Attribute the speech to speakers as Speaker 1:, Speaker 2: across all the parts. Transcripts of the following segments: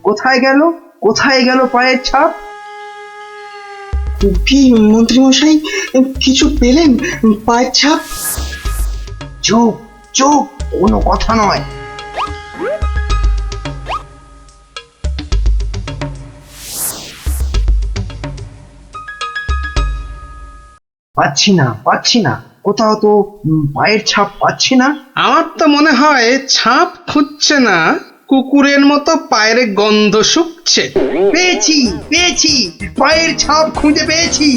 Speaker 1: কোথায় গেল? কোথায় গেল পায়ের ছাপ?
Speaker 2: কি মন্ত্রী মশাই, কিছু পেলেন পায়ের ছাপ?
Speaker 1: চুপ চুপ, কোনো কথা নয়। পাচ্ছি না, কোথাও তো পায়ের ছাপ পাচ্ছি না।
Speaker 3: আমার তো মনে হয় ছাপ খুঁজছে না, কুকুরের মতো পায়ের গন্ধ শুকছে।
Speaker 1: পেয়েছি, পায়ের ছাপ খুঁজে পেয়েছি।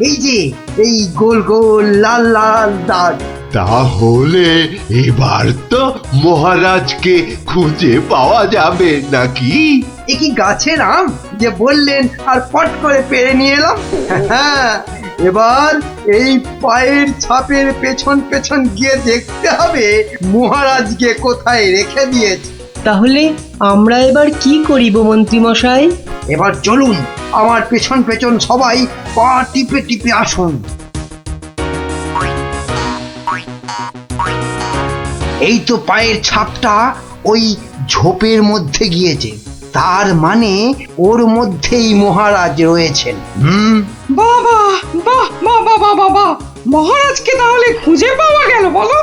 Speaker 1: এই যে এই গোল গোল লাল লাল দাগ।
Speaker 4: তাহলে এবার তো মহারাজকে খুঁজে পাওয়া যাবে নাকি?
Speaker 1: এ কি গাছের আম যে বললেন আর পট করে পেরে নিয়ে এলাম? হ্যাঁ, এবার এই পায়ের ছাপের পেছন পেছন গিয়ে দেখতে হবে মহারাজকে কোথায় রেখে দিয়েছে।
Speaker 5: তাহলে আমরা এবার কি করিব মন্ত্রী মশাই?
Speaker 1: এবার চলুন, আমার পেছন পেছন সবাই পা টিপে টিপে আসুন। এই তো পায়ের ছাপটা ওই ঝোপের মধ্যে গিয়েছে, তার মানে ওর মধ্যেই মহারাজ রয়েছেন।
Speaker 6: বাবা বাহ বাহ বাহ বাহ বাহ, মহারাজকে তাহলে খুঁজে পাওয়া গেল বলো?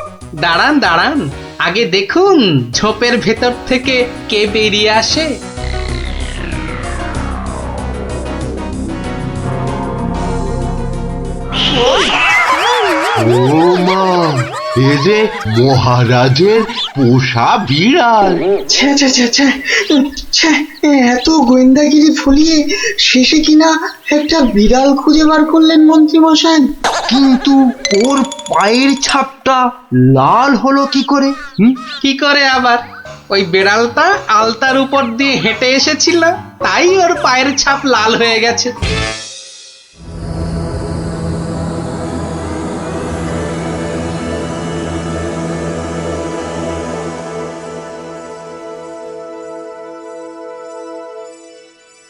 Speaker 3: দাঁড়ান, আগে দেখুন ঝোপের ভেতর থেকে কে বেরিয়ে আসে।
Speaker 4: ও মা, এ যে মহারাজের পোষা বিড়াল।
Speaker 2: ছ্যা ছ্যা ছ্যা ছ্যা ছ্যা, এত গোয়েন্দাগিরি ফলিয়ে শেষে কিনা একটা বিড়াল খুঁজে বার করলেন মন্ত্রী মশাই।
Speaker 1: কিন্তু ওর পায়ের ছাপটা লাল হলো কি করে?
Speaker 3: কি করে আবার? ওই বেড়ালটা আলতার উপর দিয়ে হেঁটে এসেছিল, তাই ওর পায়ের ছাপ লাল হয়ে গেছে।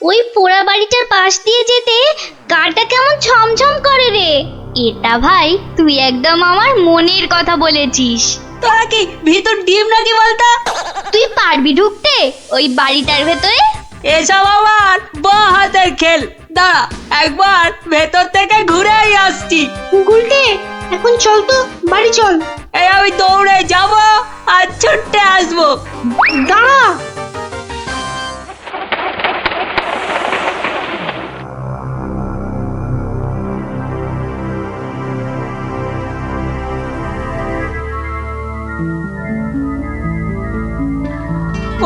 Speaker 7: ওই পোড়া বাড়িটার পাশ দিয়ে যেতে গাটা কেমন ছমছম করে রে। এটা ভাই তুই একদম আমার মনের কথা বলেছিস।
Speaker 8: তোরা কি ভিতর ডিম নাকি বলতো?
Speaker 7: তুই পারবি ঢুকতে ওই বাড়িটার ভেতরে?
Speaker 8: এসব আমার বাঁ হাতের খেল। দাঁড়া, একবার ভেতর থেকে ঘুরেই আসছি।
Speaker 5: গুলটে, এখন চল তো, বাড়ি চল।
Speaker 8: এই আমি দৌড়ে যাব আর ছুটে আসবো।
Speaker 5: দাঁড়া।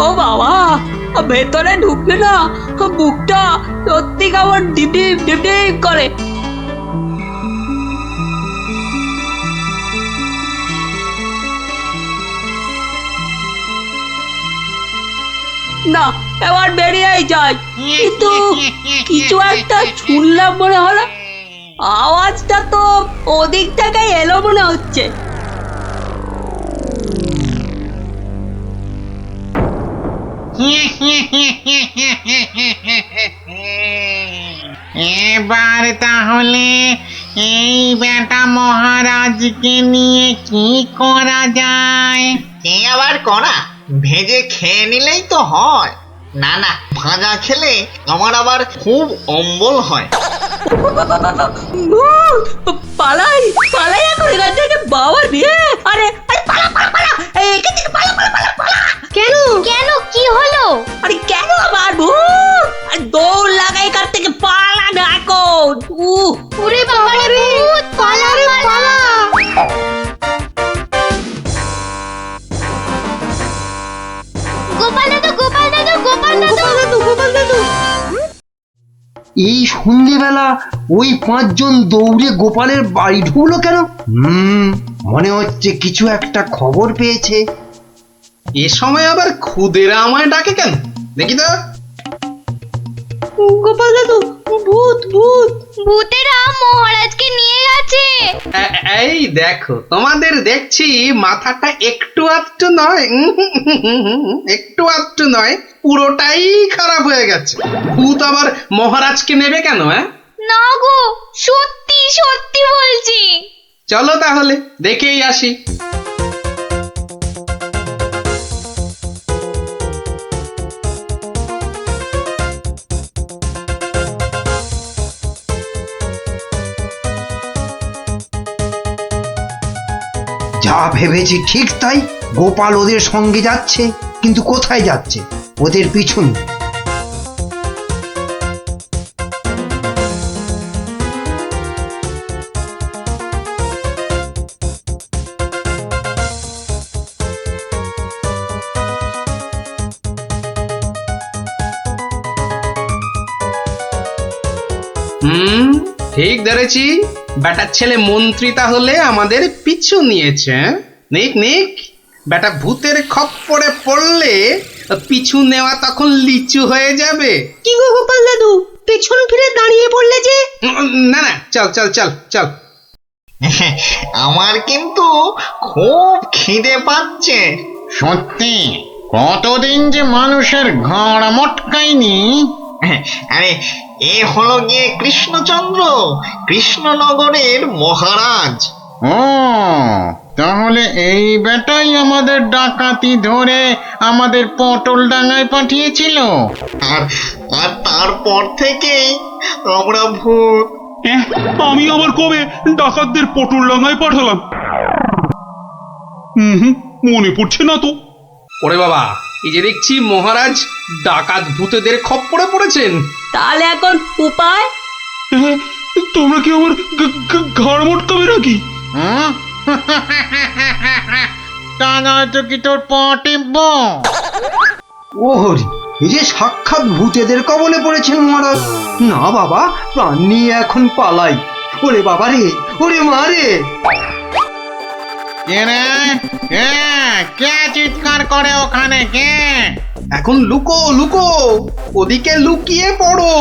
Speaker 8: ও বাবা, ভেতরে ঢুকলে না বুকটা সত্যি কেমন ডিপ ডিপ ডিপ ডিপ করে। না, এবার বেরিয়েই যাই। কিন্তু কিছু একটা শুনলাম মনে হলো। আওয়াজটা তো ওদিক থেকে এলো মনে হচ্ছে।
Speaker 9: এবার তাহলে এই বেটা মহারাজকে নিয়ে কি করা যায়? কি আবার করা? ভেজে খেয়ে নিলেই তো হয়। না না, ভাজা খেলে আমার আবার খুব অম্বল হয়।
Speaker 8: পালাই পালাই এখন এখান থেকে বাবা দিয়ে। আরে আরে পালা পালা পালা, এখান থেকে পালা পালা পালা পালা।
Speaker 7: কেন কেন কি হলো?
Speaker 8: আরে কেন আবার ভূত? আরে দৌড় লাগাই কার থেকে পালা না এখন।
Speaker 7: ওরে বাবা রে ভূত, পালা রে পালা। গোপাল দাদু গোপাল দাদু গোপাল দাদু গোপাল দাদু।
Speaker 1: এই সন্ধ্যেবেলা ওই পাঁচজন দৌড়ে গোপালের বাড়ি ঢুকলো কেন? মনে হচ্ছে কিছু একটা খবর পেয়েছে।
Speaker 3: এ সময় আবার খুদেরা আমায় ডাকে কেন? দেখি তো।
Speaker 5: গোপাল দাদু, ভূত ভূত।
Speaker 7: ভূতেরা মহারাজকে নিয়ে গেছে।
Speaker 3: এই দেখো, তোমাদের দেখছি মাথাটা একটু আধটু নয়, একটু আধটু নয়, পুরোটাই খারাপ হয়ে গেছে। ভূত আবার মহারাজকে নেবে কেন?
Speaker 7: না গো, সত্যি সত্যি বলছি।
Speaker 3: চলো তাহলে দেখেই আসি।
Speaker 1: যা ভেবেছি ঠিক তাই। গোপাল ওদের সঙ্গে যাচ্ছে, কিন্তু কোথায় যাচ্ছে? ওদের পিছন।
Speaker 3: হুম, ঠিক ধরেছি। বেটার ছেলে মন্ত্রী তাহলে আমাদের পিছু নিয়েছে। নিক নিক, বেটা ভূতের খপ্পরে পড়লে পিছু নেওয়া তখন লিচু হয়ে যাবে।
Speaker 5: কি গো গোপাল দাদু, পেছন ফিরে দাঁড়িয়ে পড়লে যে?
Speaker 3: না না, চল চল চল চল।
Speaker 9: আমার কিন্তু খুব খিদে পাচ্ছে।
Speaker 10: সত্যি কতদিন যে মানুষের ঘাড় মটকায়নি।
Speaker 9: আরে এ হলো গিয়ে কৃষ্ণচন্দ্র, কৃষ্ণনগরের মহারাজ।
Speaker 10: ও তাহলে এই বেটাই আমাদের ডাকাতি ধরে আমাদের পটল ডাঙায় পাঠিয়েছিল।
Speaker 9: আর আর তারপর থেকেই আমরা ভূত।
Speaker 11: আমি আবার কবে ডাকাতদের পটল ডাঙায় পাঠালাম? মনে পড়ছে না তো।
Speaker 3: ওরে বাবা, এই যে দেখছি মহারাজ ডাকাত ভূতেদের খপ্পরে পড়েছেন।
Speaker 8: তাহলে এখন উপায়?
Speaker 11: তোমরা কি আমার ঘাড় মটকাবে নাকি?
Speaker 10: তা নয়তো কি তোর পা টিপব?
Speaker 1: ও হরি, এই যে সাক্ষাৎ ভূতেদের কবলে পড়েছেন মহারাজ। না বাবা, প্রাণ নিয়ে এখন পালাই। ওরে বাবা রে, ওরে মা রে।
Speaker 10: কে রে? কে চিৎকার করে ওখানে? কে?
Speaker 3: এখন লুকো লুকো, ওদিকে লুকিয়ে পড়ো,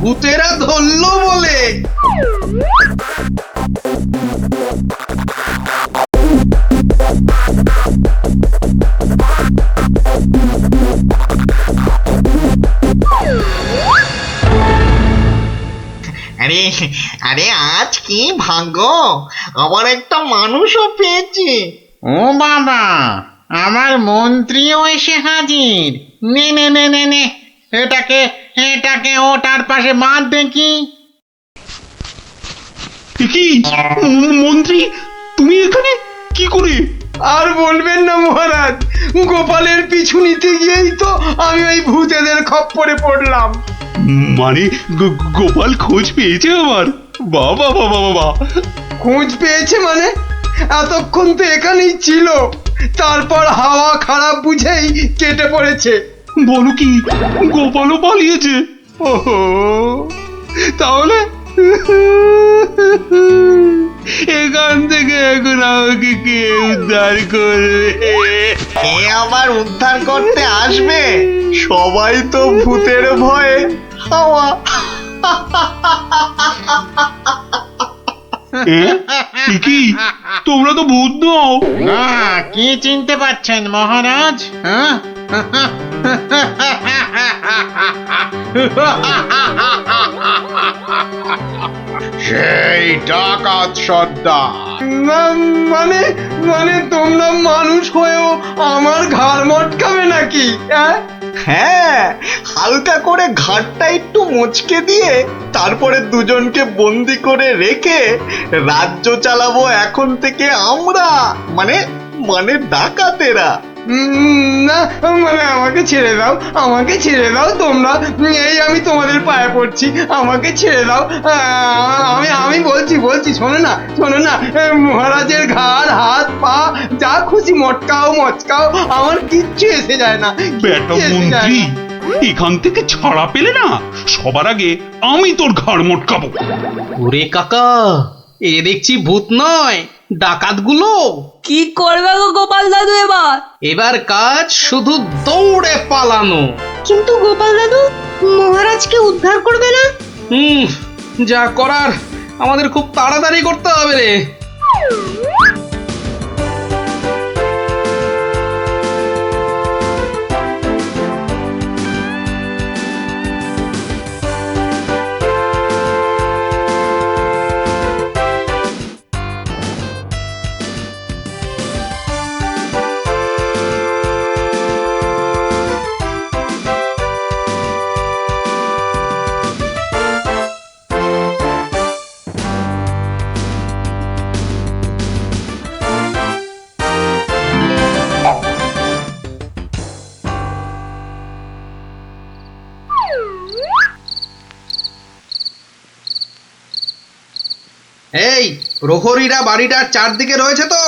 Speaker 3: ভূতেরা ধরলো বলে।
Speaker 9: আরে আরে আজ কি ভাগ্য, আমার একটা মানুষও পেয়েছি।
Speaker 10: ও বাবা, আমার মন্ত্রীও এসে হাজির। নে নে নে নে নে, এটাকে ওটার পাশে বাঁধ দেখি।
Speaker 11: কি মন্ত্রী, তুমি এখানে কি করে?
Speaker 1: আর বলবেন না মহারাজ, গোপালের পিছু নিতে গিয়েই তো আমি ওই ভূতেদের খপ্পরে পড়লাম।
Speaker 11: মানে গোপাল খোঁজ পেয়েছে আমার? বাবা বাবা বাবা,
Speaker 1: খোঁজ পেয়েছে মানে? এতক্ষণ তো এখানেই ছিল, তারপর হাওয়া খারাপ বুঝেই কেটে পড়েছে।
Speaker 11: বলো কি, গোপালও পালিয়েছে? ওহো, তাহলে এখান থেকে এখন আমাকে কে উদ্ধার করবে?
Speaker 9: কে আবার উদ্ধার করতে আসবে? সবাই তো ভূতের ভয়ে হাওয়া।
Speaker 11: কি তোমরা তো ভূত নও?
Speaker 10: কি চিনতে পারছেন মহারাজ?
Speaker 4: সেই ডাকাত সর্দার।
Speaker 1: না, মানে মানে তোমরা মানুষ হয়েও আমার ঘাড় মটকাবে নাকি?
Speaker 9: হ্যাঁ, হালকা করে ঘাটটা একটু মুচকে দিয়ে তারপরে দুজনকে বন্দি করে রেখে রাজ্য চালাবো এখন থেকে আমরা, মানে মানে ডাকাতেরা।
Speaker 1: না, মানে আমাকে ছেড়ে দাও, আমাকে ছেড়ে দাও তোমরা। এই আমি তোমাদের পায়ে পড়ছি, আমাকে ছেড়ে দাও। আমি বলছি শোনো না, শোনো না, মহারাজের ঘাড় হাত পা যা খুশি মটকাও মচকাও, আমার কিচ্ছু এসে যায় না।
Speaker 11: বেটা মন্ত্রী, এখান থেকে ছাড়া পেলে না, সবার আগে আমি তোর ঘাড় মটকাবো।
Speaker 3: ওরে কাকা, এ দেখছি ভূত নয়, ডাকাতগুলো।
Speaker 8: কি করবে গো গোপাল দাদু এবার?
Speaker 3: এবার কাজ শুধু দৌড়ে পালানো।
Speaker 5: কিন্তু গোপাল দাদু, মহারাজকে উদ্ধার করবে না?
Speaker 3: যা করার আমাদের খুব তাড়াতাড়ি করতে হবে রে। এই প্রহরীরা বাড়িটার চারদিকে রয়েছে তো?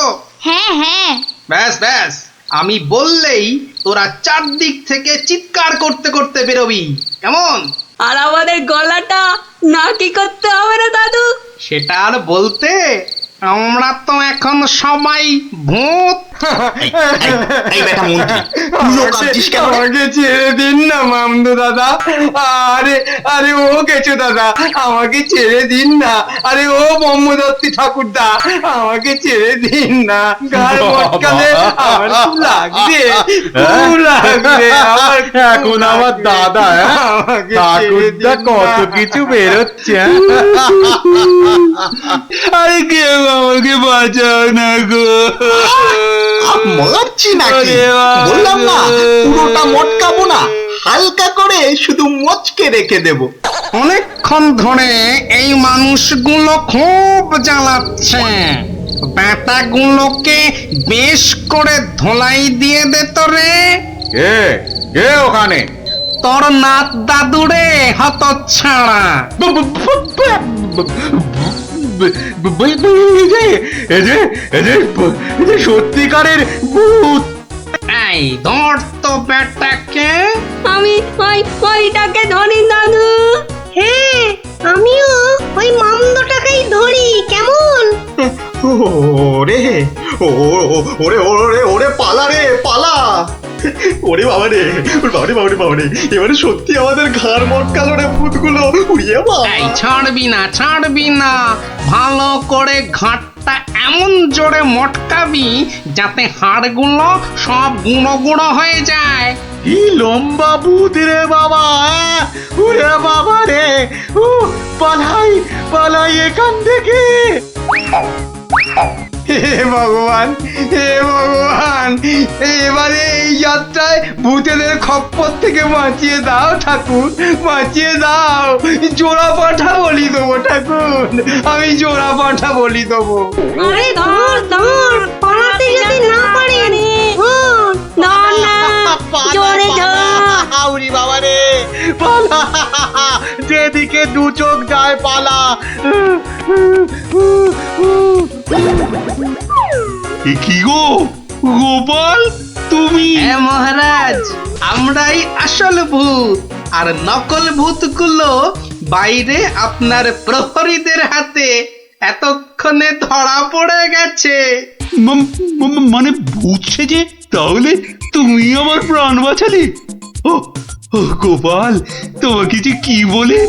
Speaker 7: হ্যাঁ হ্যাঁ।
Speaker 3: ব্যাস ব্যাস, আমি বললেই তোরা চারদিক থেকে চিৎকার করতে করতে বেরোবি, কেমন?
Speaker 8: আর আমাদের গলাটা নাকি করতে হবে না দাদু?
Speaker 3: সেটা আর বলতে, আমরা তো এখন সবাই ভূত।
Speaker 9: এই বেটা মন্ত্রী, তুইও কাঁদছিস কেন?
Speaker 1: আমাকে ছেড়ে দিন না মামদো দাদা। আরে আরে ও কেচো দাদা, আমাকে ছেড়ে দিন না। আরে ও ব্রহ্মদত্তি ঠাকুরদা, আমাকে ছেড়ে দিন না। গায়ে মটকালে আমার খুব লাগবে, খুব লাগবে আমার।
Speaker 4: এখন আমার দাদা,
Speaker 1: আমাকে
Speaker 4: ঠাকুরদা কত কিছু বেরোচ্ছে।
Speaker 11: আরে কেউ আমাকে বাঁচাও না গো।
Speaker 9: মারছি নাকি? বললাম না পুরোটা মটকাবো না, হালকা করে শুধু মচকে রেখে দেব।
Speaker 3: অনেকক্ষণ ধরে এই মানুষগুলো খুব জ্বালাচ্ছে, ব্যাটাগুলোকে বেশ করে ধোলাই দিয়ে দে তো রে।
Speaker 4: কে কে ওখানে?
Speaker 3: তোর নাত দাদুরে হতচ্ছাড়া।
Speaker 4: সত্যিকারের ভূত।
Speaker 3: এই ধর তো ব্যাটাকে।
Speaker 8: আমি ওইটাকে ধরি দাদু।
Speaker 5: হ্যাঁ, আমিও ওই মামদটাকেই ধরি, কেমন?
Speaker 2: ওরে ওরে ওরে ওরে পালা রে পালা। ওরে বাবা রে, বাবারে বাবারে বাবারে, এবারে সত্যি আমাদের ঘাড় মটকালো রে ভূতগুলো। উড়িয়ে বাবা,
Speaker 3: এই ছাড়বি না ছাড়বি না, ভালো করে ঘাটটা এমন জোরে মটকাবি যাতে হাড়গুলো সব গুঁড়ো গুঁড়ো হয়ে যায়।
Speaker 4: কি লম্বা ভূত রে বাবা! ওরে বাবা রে, ও পালাই পালাই এখান থেকে।
Speaker 1: হে ভগবান, হে ভগবান, এবারে এই যাত্রায় ভূতেদের খপ্পর থেকে বাঁচিয়ে দাও ঠাকুর, বাঁচিয়ে দাও। জোড়া পাঠা বলি দেবো ঠাকুর, আমি জোড়া পাঠা বলি দেবো।
Speaker 5: আরে ধর ধর, পালাতে যদি না পারে
Speaker 8: ধর না, জোরে ধর।
Speaker 4: আউরি বাবা রে, পালা! যেদিকে দু চোখ যায় পালা।
Speaker 11: এ কি গো গোপাল, তুমি?
Speaker 3: হ্যাঁ মহারাজ, আমরাই আসল ভূত, আর নকল ভূতগুলো বাইরে আপনার প্রহরীদের হাতে এতক্ষণে ধরা পড়ে গেছে।
Speaker 11: মানে ভূত সেজে তাহলে তুমি আমার প্রাণ বাঁচালে? ও ও গোপাল, তোমাকে যে কি বলে।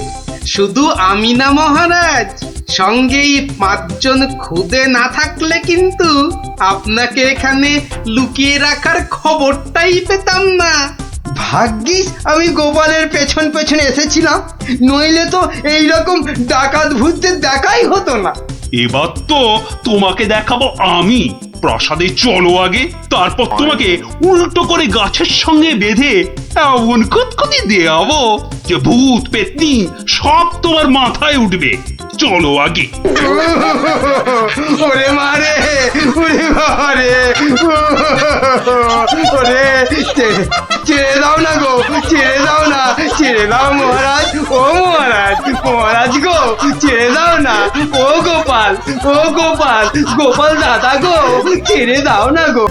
Speaker 3: শুধু আমি না মহারাজ, সঙ্গেই 5 জন খুদে না থাকলে কিন্তু আপনাকে এখানে লুকিয়ে রাখার খবরটাই পেতাম না।
Speaker 1: ভাগ্যিস আমি গোপালের পেছন পেছনে এসেছিলাম, নইলে তো এইরকম ডাকাত ভূতদের দেখাই হতো না।
Speaker 11: এবার তো তোমাকে দেখাবো আমি। প্রাসাদে চলো আগে, তারপর তোমাকে উল্টো করে গাছের সঙ্গে বেঁধে এমন কুতকুতি দেওয়াবো যে ভূত পেতনি সব তোমার মাথায় উঠবে। চলো আগে।
Speaker 1: ওরে মারে, ওরে বাবারে, ওরে ছেড়ে দাও না গো, ছেড়ে দাও না, ছেড়ে দাও মহারাজ, ও মহারাজ, মহারাজ গো, ছেড়ে দাও না। ও গোপাল, ও গোপাল, গোপাল দাদা গো, ছেড়ে দাও না গো।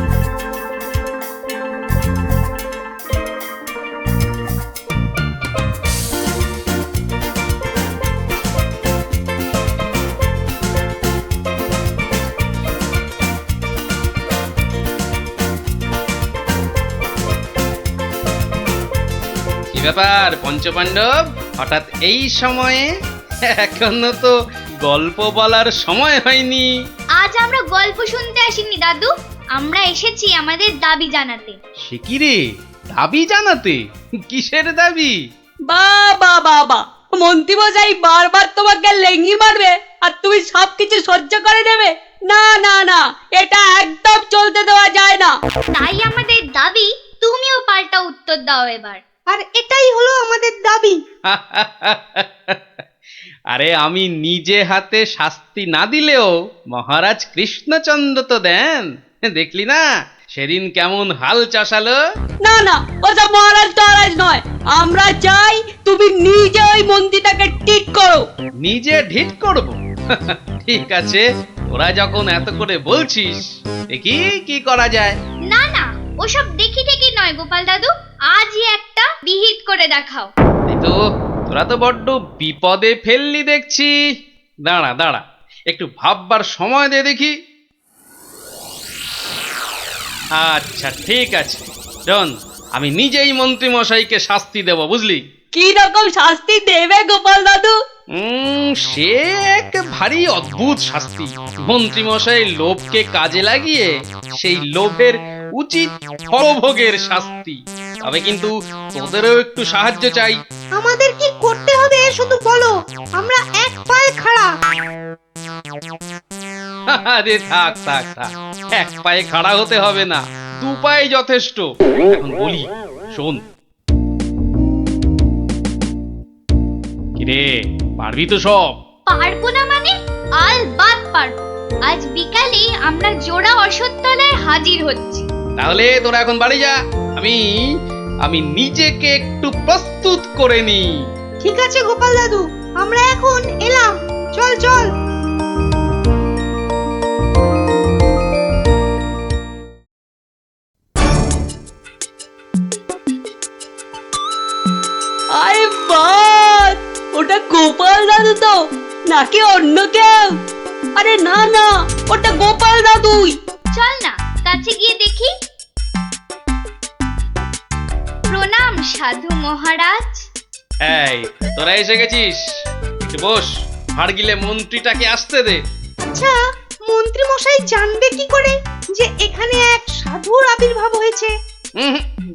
Speaker 3: কি ব্যাপার পঞ্চপাণ্ডব, হঠাৎ এই সময়ে? এখনো তো গল্প বলার সময় হয়নি।
Speaker 7: আজ আমরা গল্প শুনতে আসিনি দাদু, আমরা এসেছি আমাদের দাবি জানাতে।
Speaker 3: সে কি রে, দাবি জানাতে? কিসের দাবি?
Speaker 8: বাবা বাবা, মন্ত্রীমশাই বারবার তোমাকে লেঙ্গি মারবে আর তুমি সবকিছু সহ্য করে নেবে? না না না, এটা একদম চলতে দেওয়া যায় না।
Speaker 7: তাই আমাদের দাবি তুমিও পাল্টা উত্তর দাও এবার।
Speaker 5: আর এটাই হলো আমাদের দাবি।
Speaker 3: আরে আমি নিজে হাতে শাস্তি না দিলেও মহারাজ কৃষ্ণচন্দ্র তো দেন, দেখলি না সেদিন কেমন হাল চাষালো।
Speaker 8: না না, ওসব মহারাজ টহারাজ নয়, আমরা চাই তুমি নিজে ওই মন্ত্রীটাকে ঠিক করো।
Speaker 3: নিজে ঢিট করব? ঠিক আছে, তোরা যখন এত করে বলছিস, দেখি কি করা যায়।
Speaker 7: না না, ওসব দেখি টেকি নয় গোপাল দাদু, আজই একটা বিহিত করে দেখাও।
Speaker 3: এই তো, তোরা তো বড্ড বিপদে ফেললি দেখছি। দাঁড়া দাঁড়া, একটু ভাববার সময় দে দেখি। আচ্ছা ঠিক আছে, শোন, আমি নিজেই মন্ত্রী মশাইকে শাস্তি দেব, বুঝলি?
Speaker 8: কি রকম শাস্তি দেবে গোপাল দাদু?
Speaker 3: সে এক ভারী অদ্ভুত শাস্তি। মন্ত্রী মশাই লোভকে কাজে লাগিয়ে সেই লোভের উচিত ফলভোগের শাস্তি। তবে কিন্তু তোদেরও একটু সাহায্য চাই।
Speaker 6: আমাদের কি করতে হবে শুধু বলো, আমরা এক পায়ে খাড়া।
Speaker 3: আরে থাক থাক থাক, এক পায়ে খাড়া হতে হবে না, দু পায়ে যথেষ্ট। এখন বলি, শোন। কিরে, পারবি তো সব?
Speaker 7: পারবো না মানে? আলবাত পারবো। আজ বিকালে আমরা জোড়া অশ্বত্থতলায় হাজির হচ্ছি।
Speaker 3: তাহলে তোরা এখন বাড়ি যা, আমি নিজেকে একটু প্রস্তুত করে নি।
Speaker 6: ঠিক আছে গোপাল দাদু, আমরা এখন এলাম। চল চল।
Speaker 8: আরে বাস, ওটা গোপাল দাদু তো নাকি অন্য কেউ? আরে না না, ওটা গোপাল দাদুই।
Speaker 7: চল না কাছে গিয়ে দেখি। প্রণাম সাধু মহারাজ।
Speaker 3: এই, তোরা এসে গেছিস, একটু বস। হাড় গিলে মন্ত্রীটাকে আসতে দে।
Speaker 6: আচ্ছা, মন্ত্রী মশাই জানবে কি করে যে এখানে এক সাধুর আবির্ভাব হয়েছে?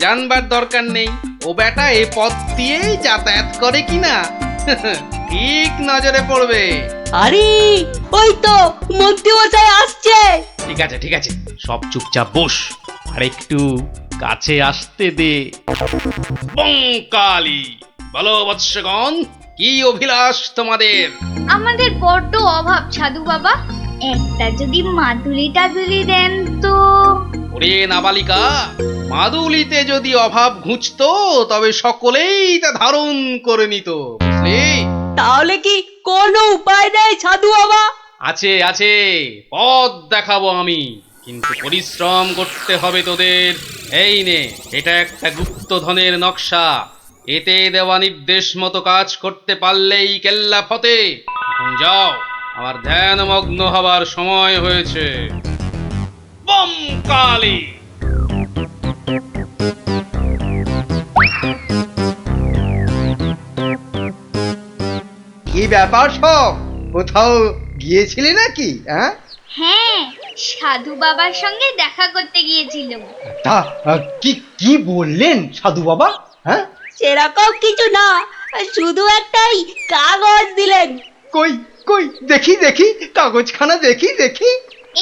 Speaker 3: জানবার দরকার নেই, ও বেটা এ পথ দিয়েই যাতায়াত করে কিনা ঠিক নজরে পড়বে।
Speaker 8: আরে ওই তো মন্ত্রী মশাই আসছে।
Speaker 3: ঠিক আছে ঠিক আছে, সব চুপচাপ বস, আর একটু কাছে আসতে দে। বঙ্কালি, বলো বৎসগণ, কি অভিলাষ তোমাদের?
Speaker 7: আমাদের বড্ড অভাব সাধু বাবা, একটা যদি মাদুলি টাদুলি দেন তো।
Speaker 3: ওরে নাবালিকা, মাদুলিতে যদি অভাব ঘুচতো তবে সকলেই তা ধারণ করে নিত, বুঝলি?
Speaker 8: তাহলে কি কোনো উপায় নেই সাধু বাবা?
Speaker 3: আছে আছে, পথ দেখাবো আমি, কিন্তু পরিশ্রম করতে হবে তোদের। এই নে, এটা একটা গুপ্তধনের নকশা, এতে দেওয়া নির্দেশ মতো কাজ করতে পারলেই কেল্লা ফতে। এখন যাও, আমার ধ্যানমগ্ন হবার সময় হয়েছে। বম কালী।
Speaker 1: কি ব্যাপার সব, কোথাও গিয়েছিলে নাকি? হ্যাঁ,
Speaker 7: সাধু বাবার সঙ্গে দেখা করতে গিয়েছিলাম।
Speaker 1: তা কি কি বললেন সাধু বাবা? হ্যাঁ,
Speaker 8: সেরকম কিছু না, শুধু একটাই কাগজ দিলেন।
Speaker 1: কই কই দেখি দেখি, কাগজখানা দেখি দেখি।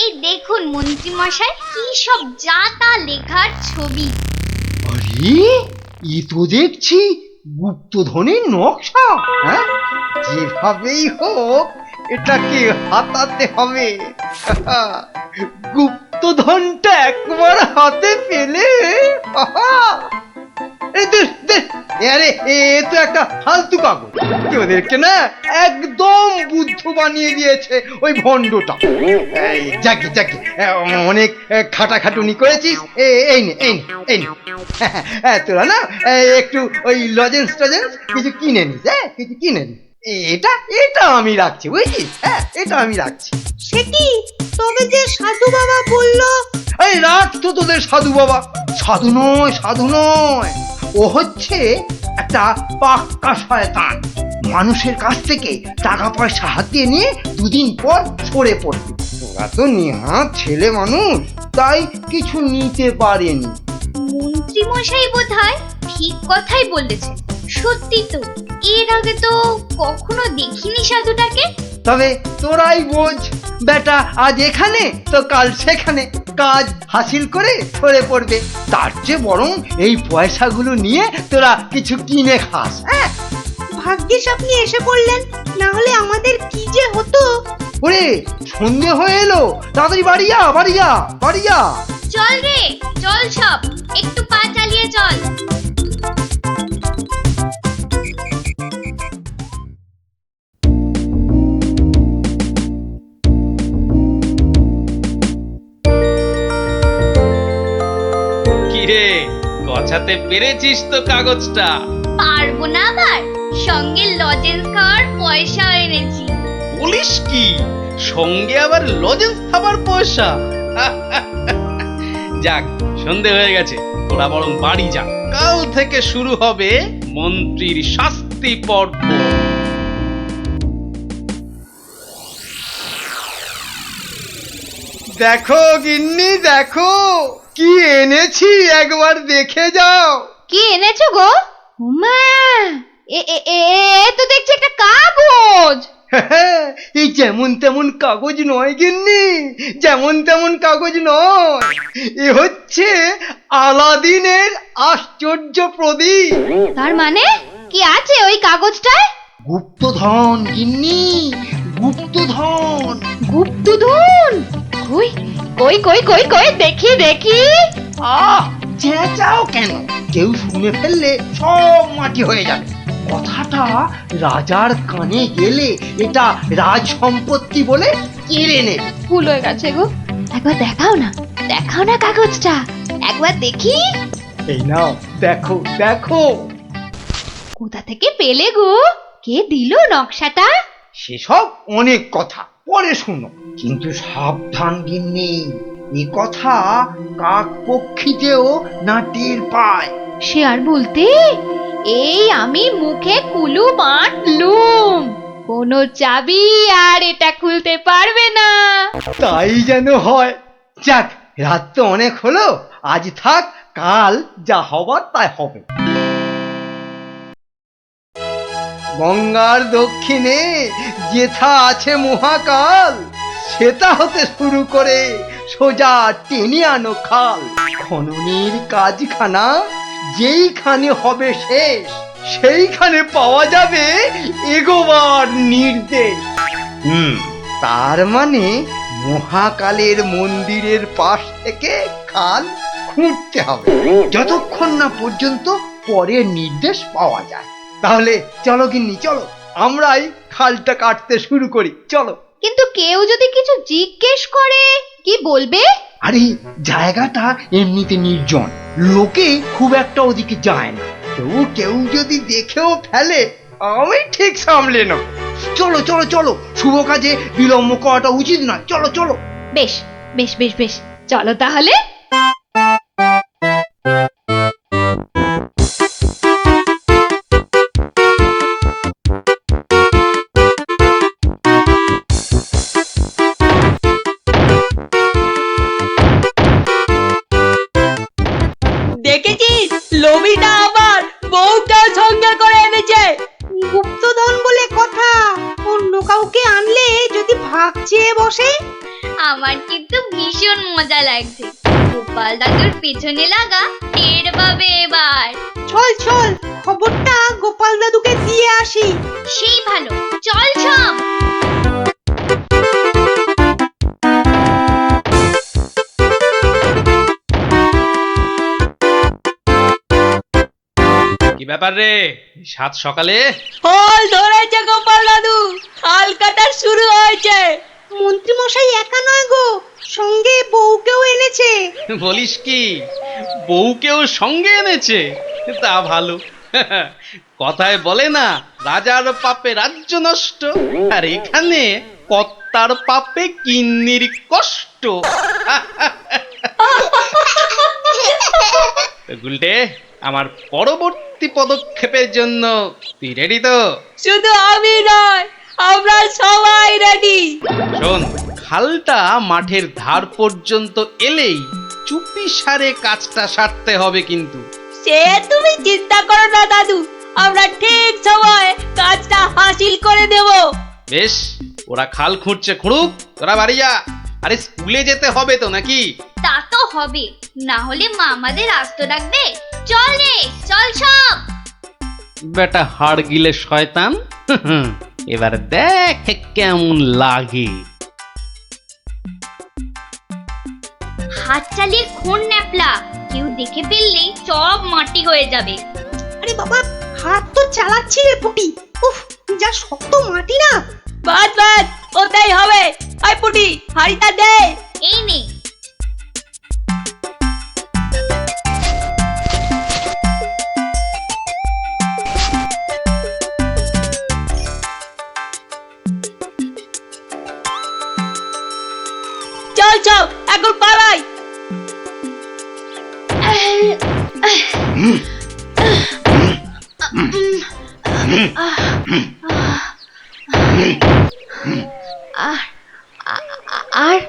Speaker 7: এই দেখুন মন্ত্রী মশাই, কি সব যা তা লেখার ছবি।
Speaker 1: আরে, এ তো দেখছি গুপ্তধনের নকশা। হ্যাঁ, যেভাবেই হোক এটাকে হাতাতে হবে। গুপ্তধনটা একবার হাতে পেলে, আরে এ তো একটা ফালতু কাগজ, ওদেরকে না একদম বুদ্ধ বানিয়ে দিয়েছে ওই ভণ্ডটা। যাকে যাকে অনেক খাটাখাটুনি করেছিস, এই নে এই নে এই নে। তোরা না একটু ওই লজেন্স টজেন্স কিছু কিনে নিস, কিছু কিনে নিস। এটা এটা আমি রাখছি, বুঝছিস? হ্যাঁ, এটা আমি রাখছি।
Speaker 6: সে কি, তবে যে সাধু বাবা বলল?
Speaker 1: এই রাখ তো তোদের সাধু বাবা। সাধু নয়, সাধু নয়, ও হচ্ছে একটা পাক্কা শয়তান। মানুষের কাছ থেকে টাকা পয়সা হাতিয়ে নিয়ে দুদিন পর সরে পড়বে। ওরা তো নেহাত ছেলে মানুষ, তাই কিছু নিতে পারেনি।
Speaker 7: মন্ত্রী মশাই বোধহয় ঠিক কথাই বলেছেন। সত্যি তো, এর আগে তো কখনো দেখিনি সাধুটাকে।
Speaker 1: তবে তোরাই বোঝ, বেটা আজ এখানে তো কাল সেখানে কাজ হাসিল করে সরে পড়বে। তার চেয়ে বরং এই পয়সাগুলো নিয়ে তোরা কিছু কিনে খাস। হ্যাঁ,
Speaker 6: ভাগ্যিস আপনি এসে পড়লেন, না হলে আমাদের কি যে হতো।
Speaker 1: ওরে, সন্ধে হয়ে এলো, তাড়াতাড়ি বাড়ি যা, বাড়ি যা, বাড়ি যা।
Speaker 7: চল রে চল, সব একটু পা চালিয়ে চল।
Speaker 3: গোছাতে পেরেছিস তো কাগজটা?
Speaker 7: পারবো না আবার, সঙ্গে লজেন্স খাওয়ার পয়সাও এনেছি।
Speaker 3: বলিস কি, সঙ্গে আবার লজেন্স খাবার পয়সা? যাক, সন্ধে হয়ে গেছে, তোরা বরং বাড়ি যা। কাল থেকে শুরু হবে মন্ত্রীর শাস্তি পর্ব।
Speaker 1: দেখো গিন্নি, দেখো কি এনেছি, একবার দেখে যাও।
Speaker 7: কি এনেছো গো? মা, তো দেখছি একটা কাগজ।
Speaker 1: এই যেমন তেমন কাগজ নয় গিন্নি, যেমন তেমন কাগজ নয়। এ হচ্ছে আলাদিনের আশ্চর্য প্রদীপ।
Speaker 7: তার মানে কি আছে ওই কাগজটায়?
Speaker 1: গুপ্তধন গিন্নি, গুপ্তধন।
Speaker 7: গুপ্তধন? কই কই কই কই কই দেখি দেখি।
Speaker 1: আহ, চেঁচাও কেন? কেউ শুনে ফেললে সব মাটি হয়ে যাবে। কথাটা রাজার কানে গেলে এটা রাজ সম্পত্তি বলে কেড়ে নেবে।
Speaker 7: ভুল হয়ে গেছে গো, একবার দেখাও না, দেখাও না কাগজটা, একবার দেখি।
Speaker 1: এই নাও, দেখো দেখো।
Speaker 7: কোথা থেকে পেলে গো? কে দিল নকশাটা?
Speaker 1: সেসব অনেক কথা পরে শুনো, কিন্তু সাবধান গিন্নি, এ কথা কাক পক্ষীতেও না টের পায়।
Speaker 7: সে আর বলতে, এই আমি মুখে কুলু বাঁধলুম, কোনো চাবি আর এটা খুলতে পারবে না।
Speaker 1: তাই যেন হয়। যাক, রাত তো অনেক হলো, আজ থাক, কাল যা হবার তাই হবে। গঙ্গার দক্ষিণে যেথা আছে মহাকাল, সেটা হতে শুরু করে সোজা টেনে আনো খাল। খননের কাজখানা যেইখানে হবে শেষ, সেইখানে পাওয়া যাবে এগোবার নির্দেশ। তার মানে মহাকালের মন্দিরের পাশ থেকে খাল খুঁড়তে হবে, যতক্ষণ না পর্যন্ত পরের নির্দেশ পাওয়া যায়। তাহলে চলো গিন্নি, চলো, আমরাই খালটা কাটতে শুরু করি, চলো।
Speaker 7: কিন্তু কেউ যদি কিছু জিজ্ঞেস করে কি বলবে?
Speaker 1: আরে জায়গাটা এমনিতে নির্জন, লোকে খুব একটা ওদিকে যায় না। তবু কেউ যদি দেখেও ফেলে, আমি ঠিক সামলে নেব। চলো চলো চলো, শুভ কাজে বিলম্ব করাটা উচিত নয়, চলো চলো।
Speaker 7: বেশ বেশ বেশ বেশ, চলো তাহলে।
Speaker 8: দেখেছিস, লোভিটা আবার বউটাও সঙ্গে করে এনেছে।
Speaker 6: গুপ্তধন বলে কথা, অন্য কাউকে আনলে যদি ভাগ চেয়ে বসে।
Speaker 7: আমার কিন্তু ভীষণ মজা লাগছে। গোপাল দাদুর পেছনে লাগা টের পাবে এবার।
Speaker 6: চল চল, খবরটা গোপাল দাদুকে দিয়ে আসি।
Speaker 7: সেই ভালো, চল সব।
Speaker 3: কি ব্যাপার রে, সাত সকালে?
Speaker 8: ফল ধরেছে গোপাল দাদু, খাল কাটা শুরু হয়েছে।
Speaker 6: মন্ত্রী মশাই একা নয় গো, সঙ্গে বউকেও এনেছে।
Speaker 3: বলিস কি, বউকেও সঙ্গে এনেছে? তা ভালো। কথায় বলে না, রাজার পাপে রাজ্য নষ্ট, আর এখানে কর্তার পাপে কিন্নির কষ্ট। গুলটে, আমার পরবর্তী পদক্ষেপের জন্য তুই রেডি তো?
Speaker 8: শুধু আমি নয়, আমরা সবাই রেডি।
Speaker 3: শোন, খালটা মাঠের ধার পর্যন্ত এলেই চুপি সারে কাজটা সারতে হবে কিন্তু।
Speaker 8: সে তুমি চিন্তা করো না দাদু, আমরা ঠিক সময় কাজটা হাসিল করে দেব।
Speaker 3: বেশ, ওরা খাল খুঁড়ছে খুঁড়ুক, তোরা বাড়ি যা। আরে স্কুলে যেতে হবে তো নাকি?
Speaker 7: তা তো হবে, না হলে মা আমাদের আস্ত রাখবে। চল রে, চল সব।
Speaker 3: বেটা হাড় গিলে শয়তান, এবার দেখ কেমন লাগে।
Speaker 7: হাত চালিয়ে খুন ন্যাপলা, কেউ দেখে ফেললেই সব মাটি হয়ে যাবে।
Speaker 6: আরে বাবা, হাত তো চালাচ্ছি রে পুটি। উফ, যা শক্ত মাটি না।
Speaker 8: বাদ বাদ, ওটাই হবে। আই পুটি, হাড়িটা দে।
Speaker 7: এই নে।
Speaker 8: চল চল এখন পালাই।
Speaker 7: আর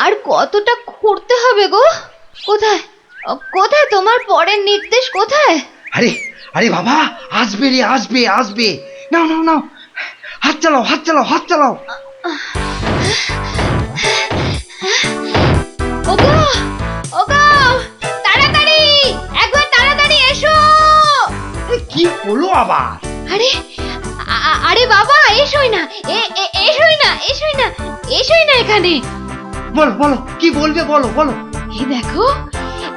Speaker 7: আর কতটা ঘুরতে হবে গো? কোথায় কোথায় তোমার পরের নির্দেশ কোথায়?
Speaker 1: আরে আরে বাবা, আসবে রে, আসবে আসবে। নাও নাও নাও, হাত চালাও, হাত চালাও, হাত চালাও।
Speaker 7: ওগো ওগো, তাড়াতাড়ি, একবার তাড়াতাড়ি এসো।
Speaker 1: কি হলো আবার?
Speaker 7: আরে আরে বাবা, এসোই না, এসোই না, এসোই না, এসোই না এখানে।
Speaker 1: বলো বলো, কি বলবে বলো বলো।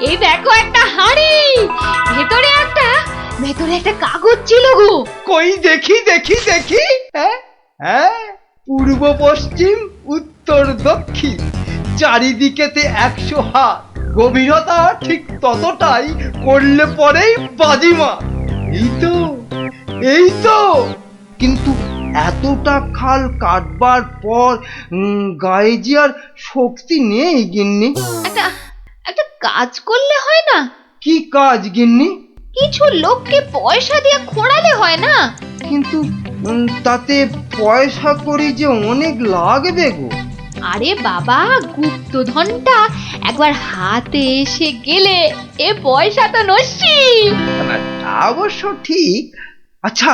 Speaker 7: এই দেখো একটা হাঁড়ি, ভেতরে একটা কাগজ ছিল গো।
Speaker 1: কই দেখি দেখি দেখি। হ্যাঁ হ্যাঁ, পূর্ব পশ্চিম উত্তর দক্ষিণ চারিদিকেতে 100 হাত, গভীরতা ঠিক ততটাই, করলে পরেই বাজিমা। এই তো কিন্তু এতটা খাল কাটবার পর গায়ে যে আর শক্তি নেই গিন্নি।
Speaker 7: একটা কাজ করলে হয় না?
Speaker 1: কি কাজ গিন্নি?
Speaker 7: কিছু লোককে পয়সা দিয়ে খোঁড়ালে হয় না?
Speaker 1: কিন্তু তাতে পয়সা করি যে অনেক লাগবে গো।
Speaker 7: আরে বাবা, গুপ্তধনটা একবার হাতে এসে গেলে এ পয়সা তো নস্যি।
Speaker 1: অবশ্য ঠিক। আচ্ছা,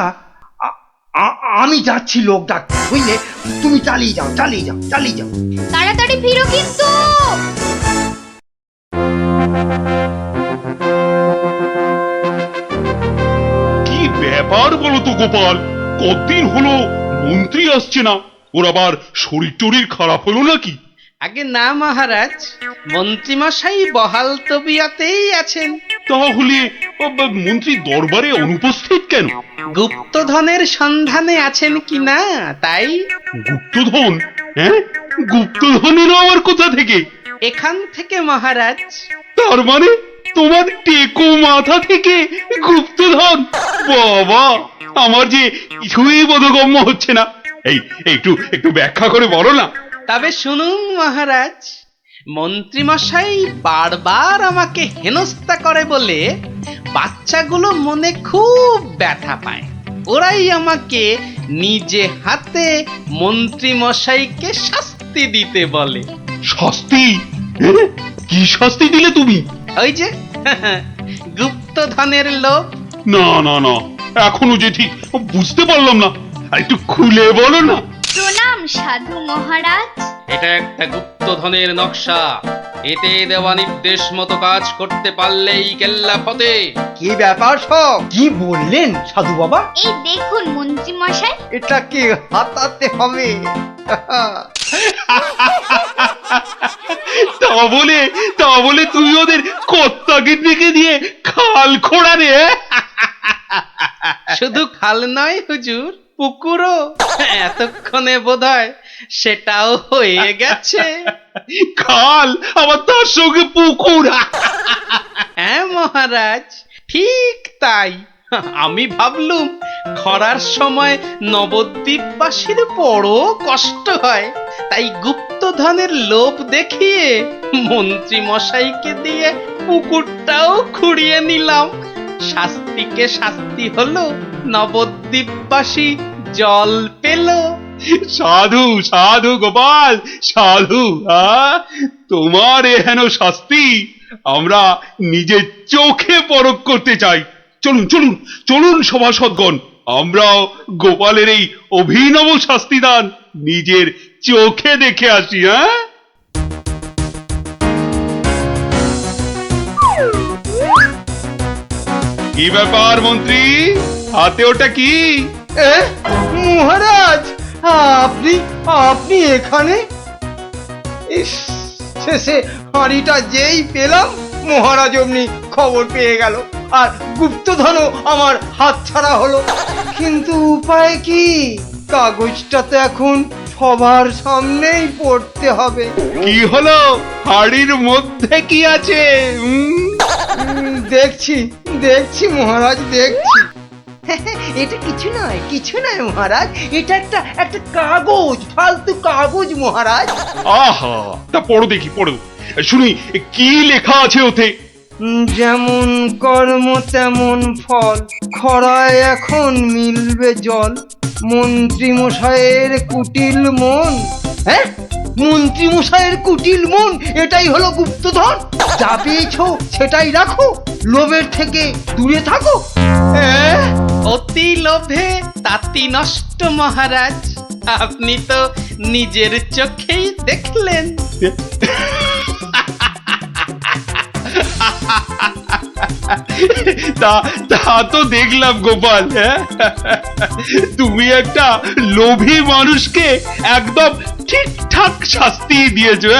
Speaker 1: আমি যাচ্ছি লোক ডাকতে, বুঝলে? তুমি চালিয়ে যাও, চালিয়ে যাও, চালিয়ে যাও।
Speaker 7: তাড়াতাড়ি ফিরো কিন্তু।
Speaker 11: কি ব্যাপার বলো তো গোপাল, কতদিন হলো মন্ত্রী আসছে না? ওর আবার শরীর টরীর খারাপ হলো নাকি?
Speaker 3: আগে না মহারাজ, মন্ত্রীমশাই বহাল তবিয়তেই আছেন।
Speaker 11: তাহলে মন্ত্রী দরবারে অনুপস্থিত কেন?
Speaker 3: গুপ্তধনের সন্ধানে আছেন কিনা তাই।
Speaker 11: গুপ্তধন? হ্যাঁ, গুপ্তধনেরও আবার কোথা থেকে?
Speaker 3: এখান থেকে মহারাজ।
Speaker 11: তার মানে তোমার টেকো মাথা থেকে গুপ্তধন? বাবা, আমার যে কিছুই বোধগম্য হচ্ছে না। এই একটু একটু ব্যাখ্যা করে বলো না।
Speaker 3: তবে শুনুন মহারাজ, মন্ত্রীমশাই বারবার আমাকে হেনস্থা করে বলে বাচ্চাগুলো মনে খুব ব্যথা পায়। ওরাই আমাকে নিজে হাতে মন্ত্রীমশাইকে শাস্তি দিতে বলে।
Speaker 11: শাস্তি? হ্যাঁ? কি শাস্তি দিলে তুমি?
Speaker 3: ওই যে গুপ্তধনের লোভ।
Speaker 11: না না না, এখনো যে ঠিক বুঝতে পারলাম না, আর একটু খুলে বলো না।
Speaker 7: প্রণাম সাধু মহারাজ।
Speaker 3: এটা একটা গুপ্তধনের নকশা, এতে দেওয়া নির্দেশ মতো কাজ করতে পারলেই কেল্লা ফতে।
Speaker 1: কি ব্যাপার সব? কি বললেন সাধু বাবা?
Speaker 7: এই দেখুন মন্ত্রী মশাই,
Speaker 1: এটাকে হাতাতে হবে।
Speaker 11: তা বলে তুই ওদের কর্তাকে ডেকে দিয়ে খাল খোঁড়া রে?
Speaker 3: শুধু খাল নয় হুজুর, পুকুরও। এতক্ষণে বোধহয় সেটাও হয়ে গেছে।
Speaker 11: খাল আবার তার সঙ্গে পুকুর?
Speaker 3: হ্যাঁ মহারাজ, ঠিক তাই। আমি ভাবলুম খরার সময় নবদ্বীপবাসীর বড় কষ্ট হয়, তাই গুপ্তধনের লোভ দেখিয়ে মন্ত্রী মশাইকে দিয়ে পুকুরটাও খুঁড়িয়ে নিলাম। শাস্তিকে শাস্তি হলো, নবদ্বীপবাসী জল পেল।
Speaker 11: সাধু সাধু গোপাল, সাধু। তোমার এহেন শাস্তি আমরা নিজের চোখে পরখ করতে চাই। চলুন চলুন চলুন সভাসদগণ, আমরাও গোপালের এই অভিনব শাস্তিদান নিজের চোখে দেখে আসি। হ্যাঁ, কি ব্যাপার মন্ত্রী, হাতে ওটা কি?
Speaker 1: মহারাজ, আপনি আপনি এখানে? ইস, শেষে হাঁড়িটা যেই পেলাম, মহারাজ অমনি খবর পেয়ে গেল, আর গুপ্তধনও আমার হাত ছাড়া হলো। কিন্তু উপায় কি? কাগজটা তো এখন সবার সামনেই পড়তে হবে।
Speaker 11: কি হলো, হাড়ির মধ্যে কি আছে?
Speaker 1: দেখছি দেখছি মহারাজ, দেখছি। এটা কিছু নয় মহারাজ, এটা একটা কাগজ, ফালতু কাগজ মহারাজ।
Speaker 11: আহা, তা পড়ো দেখি, পড়ো শুনি কি লেখা আছে ওতে।
Speaker 1: যেমন কর্ম তেমন ফল, খরায় এখন মিলবে জল, মন্ত্রী মশাইয়ের কুটিল মন। হ্যাঁ, মন্ত্রী মশাইয়ের কুটিল মন, এটাই হলো গুপ্তধন। যা পেয়েছো সেটাই রাখো, লোভের থেকে দূরে থাকো।
Speaker 3: অতি লোভে তাতি নষ্ট মহারাজ, আপনি তো নিজের চোখেই দেখলেন।
Speaker 11: তা তো দেখলাম গোপাল। হ্যাঁ, তুমি একটা লোভী মানুষকে একদম ঠিকঠাক শাস্তি দিয়েছো।